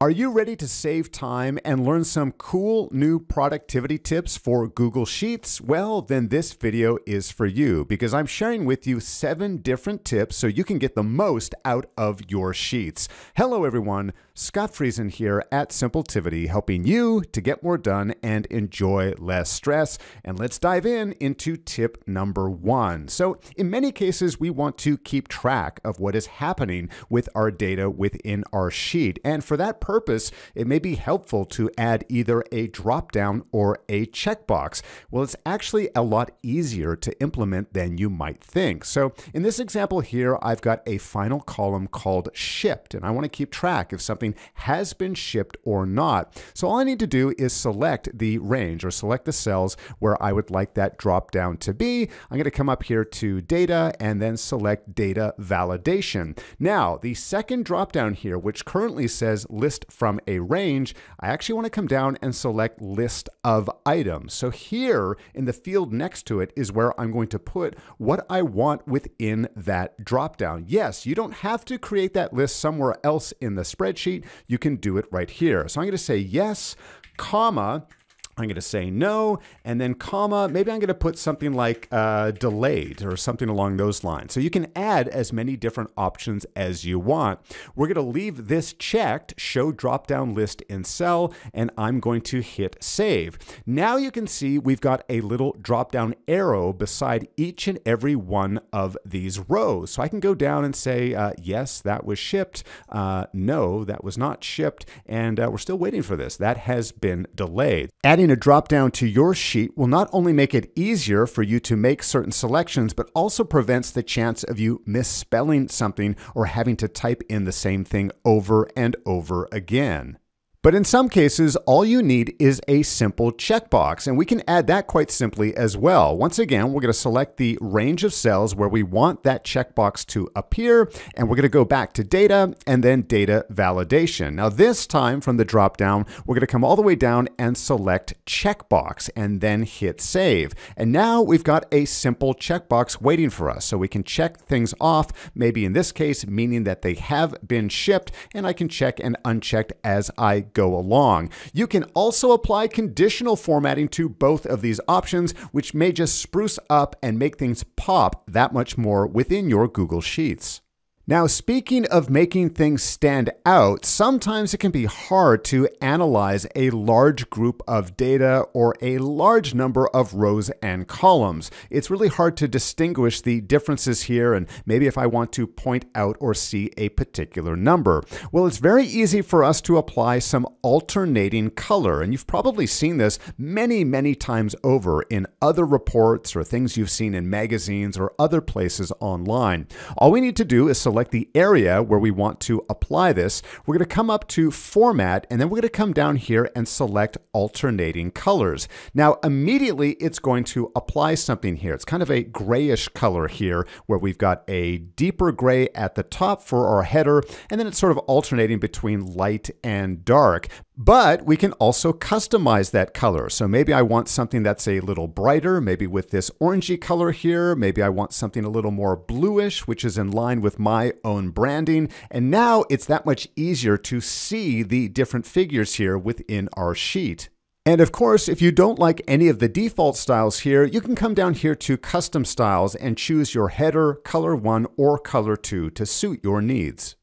Are you ready to save time and learn some cool new productivity tips for Google Sheets? Well, then this video is for you because I'm sharing with you 7 different tips so you can get the most out of your sheets. Hello everyone, Scott Friesen here at Simpletivity, helping you to get more done and enjoy less stress. And let's dive into tip number 1. So in many cases, we want to keep track of what is happening with our data within our sheet. And for that purpose, it may be helpful to add either a drop-down or a checkbox. Well, it's actually a lot easier to implement than you might think. So in this example here, I've got a final column called shipped, and I want to keep track if something has been shipped or not. So all I need to do is select the range or select the cells where I would like that drop-down to be. I'm going to come up here to data and then select data validation. Now, the second drop-down here, which currently says list from a range, I actually want to come down and select list of items. So here in the field next to it is where I'm going to put what I want within that drop-down. Yes, you don't have to create that list somewhere else in the spreadsheet. You can do it right here. So I'm going to say yes, comma, I'm going to say no, and then comma, maybe I'm going to put something like delayed or something along those lines. So you can add as many different options as you want. We're going to leave this checked, show drop-down list in cell, and I'm going to hit save. Now you can see we've got a little drop-down arrow beside each and every one of these rows. So I can go down and say, yes, that was shipped. No, that was not shipped. And we're still waiting for this. That has been delayed. Adding a drop-down to your sheet will not only make it easier for you to make certain selections, but also prevents the chance of you misspelling something or having to type in the same thing over and over again. But in some cases, all you need is a simple checkbox, and we can add that quite simply as well. Once again, we're going to select the range of cells where we want that checkbox to appear, and we're going to go back to data and then data validation. Now this time from the drop-down, we're going to come all the way down and select checkbox and then hit save. And now we've got a simple checkbox waiting for us. So we can check things off, maybe in this case, meaning that they have been shipped, and I can check and uncheck as I go along. You can also apply conditional formatting to both of these options, which may just spruce up and make things pop that much more within your Google Sheets. Now, speaking of making things stand out, sometimes it can be hard to analyze a large group of data or a large number of rows and columns. It's really hard to distinguish the differences here, and maybe if I want to point out or see a particular number. Well, it's very easy for us to apply some alternating color, and you've probably seen this many, many times over in other reports or things you've seen in magazines or other places online. All we need to do is select the area where we want to apply this. We're going to come up to format, and then we're going to come down here and select alternating colors. Now, immediately it's going to apply something here. It's kind of a grayish color here where we've got a deeper gray at the top for our header, and then it's sort of alternating between light and dark. But we can also customize that color. So maybe I want something that's a little brighter, maybe with this orangey color here. Maybe I want something a little more bluish, which is in line with my own branding. And now it's that much easier to see the different figures here within our sheet. And of course, if you don't like any of the default styles here, you can come down here to custom styles and choose your header, color 1 or color 2 to suit your needs.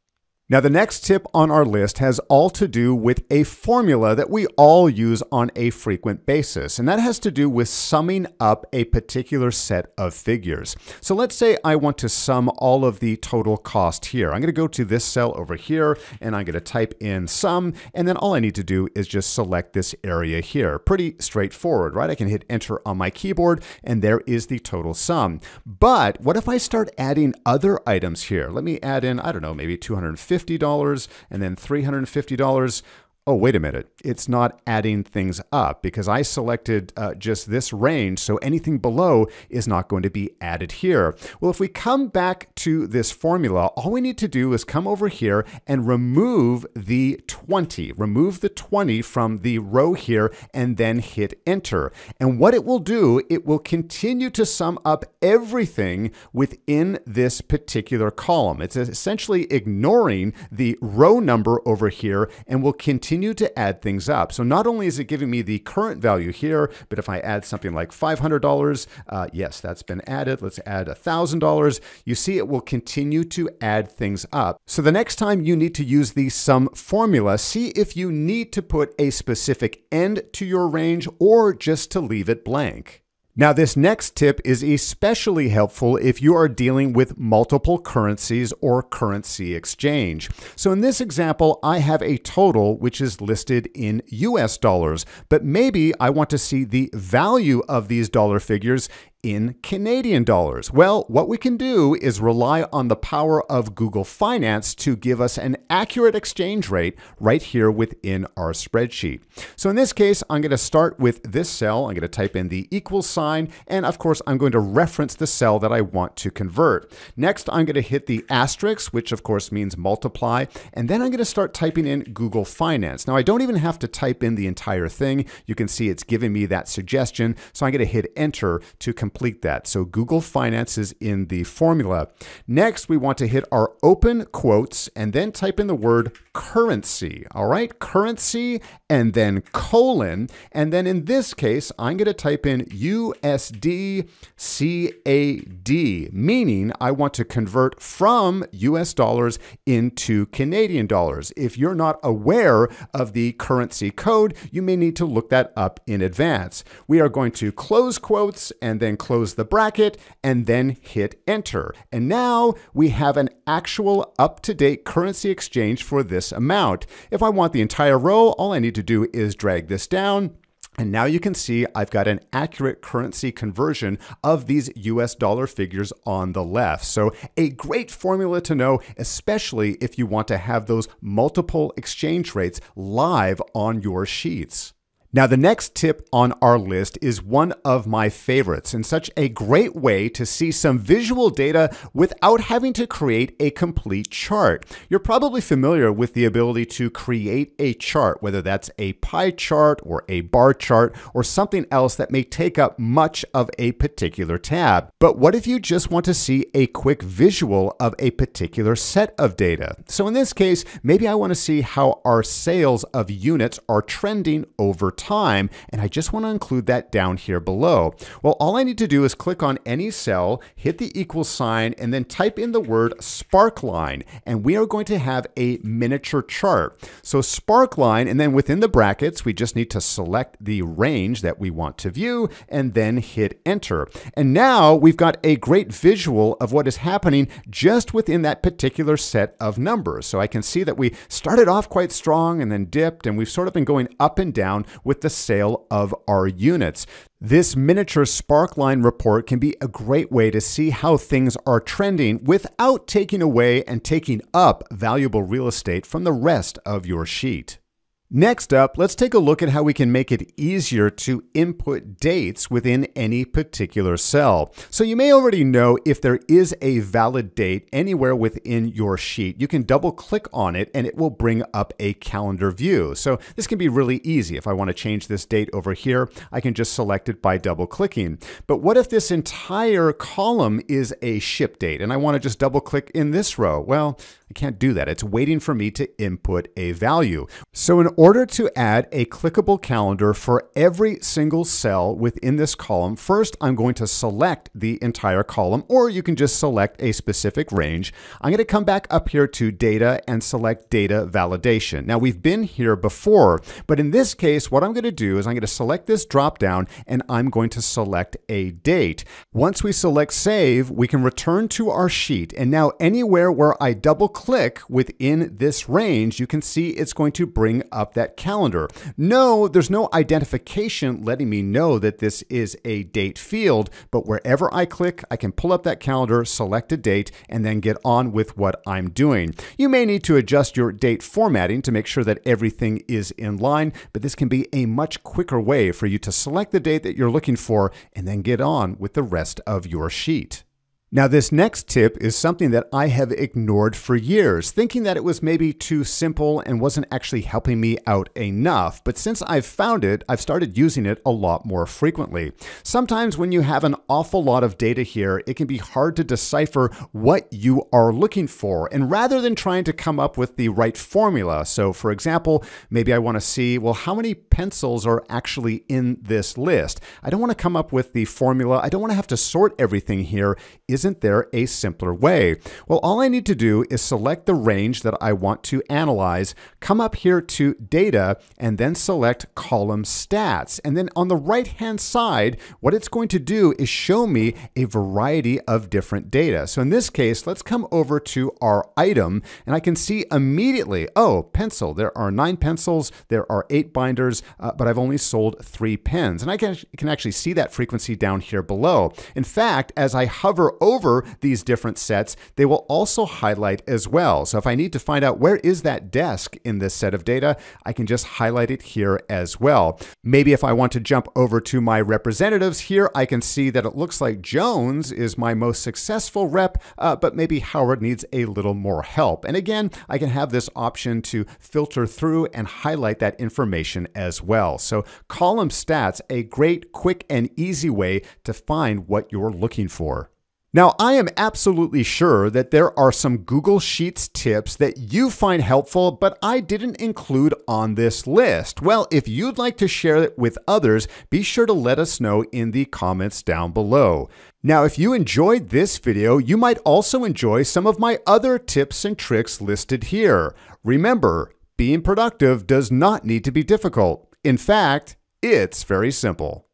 Now, the next tip on our list has all to do with a formula that we all use on a frequent basis, and that has to do with summing up a particular set of figures. So let's say I want to sum all of the total cost here. I'm going to go to this cell over here, and I'm going to type in sum, and then all I need to do is just select this area here. Pretty straightforward, right? I can hit enter on my keyboard, and there is the total sum. But what if I start adding other items here? Let me add in, I don't know, maybe $250 and then $350. oh, wait a minute, it's not adding things up because I selected just this range, so anything below is not going to be added here. Well, if we come back to this formula, all we need to do is come over here and remove the 20. Remove the 20 from the row here and then hit enter. And what it will do, it will continue to sum up everything within this particular column. It's essentially ignoring the row number over here and will continue to add things up. So not only is it giving me the current value here, but if I add something like $500, yes, that's been added. Let's add $1,000. You see it will continue to add things up. So the next time you need to use the sum formula, see if you need to put a specific end to your range or just to leave it blank. Now, this next tip is especially helpful if you are dealing with multiple currencies or currency exchange. So in this example, I have a total which is listed in US dollars, but maybe I want to see the value of these dollar figures in Canadian dollars. Well, what we can do is rely on the power of Google Finance to give us an accurate exchange rate right here within our spreadsheet. So in this case, I'm going to start with this cell. I'm going to type in the equal sign, and of course, I'm going to reference the cell that I want to convert. Next, I'm going to hit the asterisk, which of course means multiply, and then I'm going to start typing in Google Finance. Now, I don't even have to type in the entire thing. You can see it's giving me that suggestion, so I'm going to hit enter to complete that. So Google Finance is in the formula. Next, we want to hit our open quotes and then type in the word currency. All right, currency and then colon. And then in this case, I'm going to type in USD CAD, meaning I want to convert from US dollars into Canadian dollars. If you're not aware of the currency code, you may need to look that up in advance. We are going to close quotes and then close the bracket and then hit enter. And now we have an actual up-to-date currency exchange for this amount. If I want the entire row, all I need to do is drag this down. And now you can see I've got an accurate currency conversion of these US dollar figures on the left. So a great formula to know, especially if you want to have those multiple exchange rates live on your sheets. Now, the next tip on our list is one of my favorites and such a great way to see some visual data without having to create a complete chart. You're probably familiar with the ability to create a chart, whether that's a pie chart or a bar chart or something else that may take up much of a particular tab. But what if you just want to see a quick visual of a particular set of data? So in this case, maybe I want to see how our sales of units are trending over time, and I just want to include that down here below. Well, all I need to do is click on any cell, hit the equal sign, and then type in the word Sparkline, and we are going to have a miniature chart. So Sparkline, and then within the brackets, we just need to select the range that we want to view, and then hit enter. And now we've got a great visual of what is happening just within that particular set of numbers. So I can see that we started off quite strong and then dipped, and we've sort of been going up and down with the sale of our units. This miniature Sparkline report can be a great way to see how things are trending without taking away and taking up valuable real estate from the rest of your sheet. Next up, let's take a look at how we can make it easier to input dates within any particular cell. So you may already know if there is a valid date anywhere within your sheet, you can double click on it and it will bring up a calendar view. So this can be really easy. If I want to change this date over here, I can just select it by double clicking. But what if this entire column is a ship date and I want to just double click in this row? Well, I can't do that. It's waiting for me to input a value. So in order to add a clickable calendar for every single cell within this column, first I'm going to select the entire column, or you can just select a specific range. I'm going to come back up here to data and select data validation. Now we've been here before, but in this case, what I'm going to do is I'm going to select this drop down and I'm going to select a date. Once we select save, we can return to our sheet. And now anywhere where I double click within this range, you can see it's going to bring up that calendar. No, there's no identification letting me know that this is a date field, but wherever I click, I can pull up that calendar, select a date, and then get on with what I'm doing. You may need to adjust your date formatting to make sure that everything is in line, but this can be a much quicker way for you to select the date that you're looking for and then get on with the rest of your sheet. Now, this next tip is something that I have ignored for years, thinking that it was maybe too simple and wasn't actually helping me out enough. But since I've found it, I've started using it a lot more frequently. Sometimes when you have an awful lot of data here, it can be hard to decipher what you are looking for. And rather than trying to come up with the right formula, so for example, maybe I want to see, well, how many pencils are actually in this list? I don't want to come up with the formula. I don't want to have to sort everything here. Isn't there a simpler way? Well, all I need to do is select the range that I want to analyze, come up here to data, and then select column stats. And then on the right-hand side, what it's going to do is show me a variety of different data. So in this case, let's come over to our item, and I can see immediately, oh, pencil, there are 9 pencils, there are 8 binders, but I've only sold 3 pens. And I can actually see that frequency down here below. In fact, as I hover over these different sets, they will also highlight as well. So if I need to find out where is that desk in this set of data, I can just highlight it here as well. Maybe if I want to jump over to my representatives here, I can see that it looks like Jones is my most successful rep, but maybe Howard needs a little more help. And again, I can have this option to filter through and highlight that information as well. So column stats, a great, quick, and easy way to find what you're looking for. Now, I am absolutely sure that there are some Google Sheets tips that you find helpful, but I didn't include on this list. Well, if you'd like to share it with others, be sure to let us know in the comments down below. Now, if you enjoyed this video, you might also enjoy some of my other tips and tricks listed here. Remember, being productive does not need to be difficult. In fact, it's very simple.